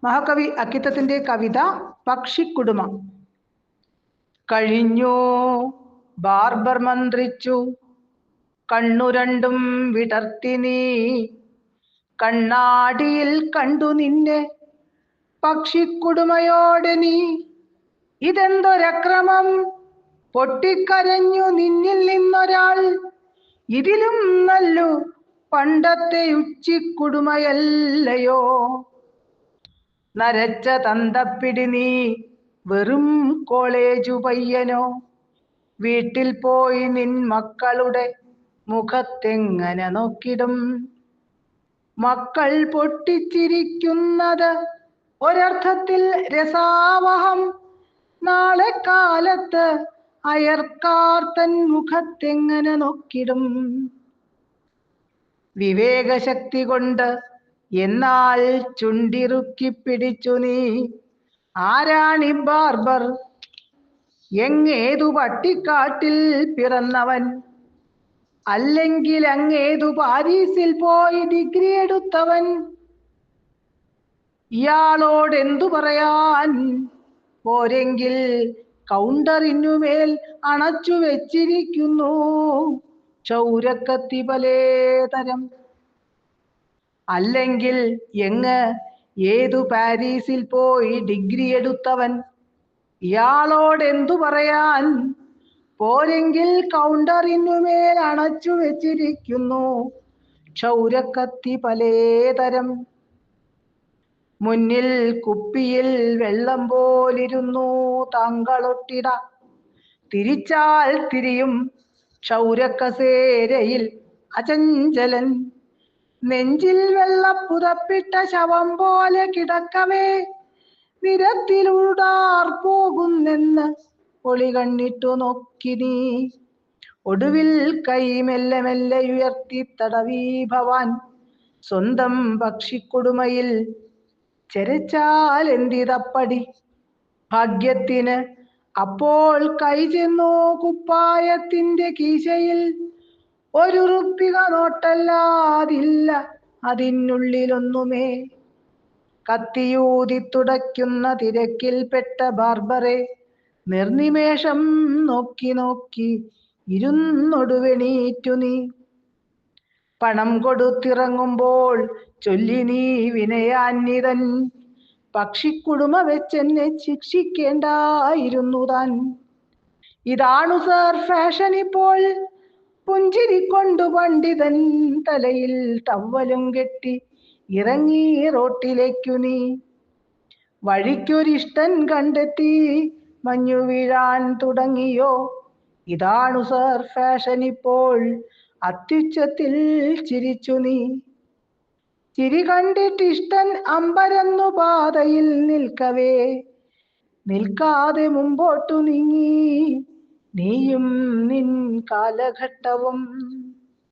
മഹാകവി അക്കിത്തത്തിന്റെ കവിത പക്ഷിക്കുടുമ. കഴിഞ്ഞു ബാർബർ മന്ത്രിച്ചു, കണ്ണു രണ്ടും വിടർത്തി നീ, കണ്ണാടിയിൽ കണ്ടു നിന്നെ പക്ഷിക്കുടുമയോടെ നീ. ഇതെന്തൊരക്രമം, പൊട്ടിക്കരഞ്ഞു നിന്നിൽ നിന്നൊരാൾ, ഇതിലും നല്ലു പണ്ടത്തെ ഉച്ചിക്കുടുമയല്ലയോ. നരച്ച തന്തപ്പിടി നീ വെറും കോളേജു പയ്യനോ, വീട്ടിൽ പോയി നിൻ മക്കളുടെ മുഖത്തെങ്ങനെ നോക്കിടും. മക്കൾ പൊട്ടിച്ചിരിക്കുന്നത് ഒരർത്ഥത്തിൽ രസാവഹം, നാളെ കാലത്ത് അയർക്കാർ തൻ മുഖത്തെങ്ങനെ നോക്കിടും. വിവേകശക്തി കൊണ്ട് എന്നാൽ ചുണ്ടിറുക്കി പിടിച്ചു നീ, ആരാണി ബാർബർ, എങ്ങേതു പട്ടിക്കാട്ടിൽ പിറന്നവൻ, അല്ലെങ്കിൽ അങ്ങേതു പാരീസിൽ പോയി ഡിഗ്രി എടുത്തവൻ. ഇയാളോടെന്തു പറയാൻ, പോരെങ്കിൽ കൗണ്ടറിനുമേൽ അണച്ചു വെച്ചിരിക്കുന്നു ക്ഷൗരക്കത്തി പലേതരം. അല്ലെങ്കിൽ എങ്ങ് ഏതു പാരീസിൽ പോയി ഡിഗ്രി എടുത്തവൻ. ഇയാളോടെന്തു പറയാൻ, പോരെങ്കിൽ കൗണ്ടറിനുമേൽ അണച്ചു വെച്ചിരിക്കുന്നു ക്ഷൗരക്കത്തി പലേതരം. മുന്നിൽ കുപ്പിയിൽ വെള്ളം പോലിരുന്നു താങ്കളൊട്ടിട, തിരിച്ചാൽ തിരിയും ക്ഷൗരക്കസേരയിൽ അചഞ്ചലൻ. നെഞ്ചിൽ വെള്ളപ്പുതപ്പിട്ട ശവം പോലെ കിടക്കവേ, നിരത്തിലൂടാർ പോകുന്നെന്ന് ഒളി കണ്ണിട്ടു നോക്കി നീ. ഒടുവിൽ കൈ മെല്ലെ മെല്ലെ ഉയർത്തി തടവി ഭവാൻ, സ്വന്തം പക്ഷിക്കുടുമയിൽ ചെരച്ചാൽ എന്തിതപ്പടി. ഭാഗ്യത്തിന് അപ്പോൾ കൈ ചെന്നു കുപ്പായത്തിന്റെ കീശയിൽ, ഒരു റുപ്പിക നോട്ടല്ലാതില്ല അതിനുള്ളിലൊന്നുമേ. കത്തിയൂതി തുടയ്ക്കുന്ന തിരക്കിൽപ്പെട്ട ബാർബറെ നിർനിമേഷം നോക്കി നോക്കി ഇരുന്നൊടുവെണീറ്റു നീ. പണം കൊടുത്തിറങ്ങുമ്പോൾ ചൊല്ലി നീ വിനയാന്വിതൻ, പക്ഷിക്കുടുമ വെച്ചെന്നെ ശിക്ഷിക്കേണ്ടായിരുന്നു താൻ. ഇതാണു സർ ഫാഷൻ ഇപ്പോൾ, പുഞ്ചിരിക്കൊണ്ടു പണ്ഡിതൻ തലയിൽ ടവലും കെട്ടി ഇറങ്ങി റോട്ടിലേക്കു നീ. വഴിക്കൊരിഷ്ടൻ കണ്ടെത്തി മഞ്ഞു വീഴാൻ തുടങ്ങിയോ, ഇതാണു സർ ഫാഷൻ ഇപ്പോൾ, അത്യുച്ചത്തിൽ ചിരിച്ചു നീ. ചിരി കണ്ടിട്ടിഷ്ടൻ അമ്പരന്നു പാതയിൽ നിൽക്കവേ, നിൽക്കാതെ മുമ്പോട്ടു നീങ്ങി നീയും നിൻ കാലഘട്ടവും.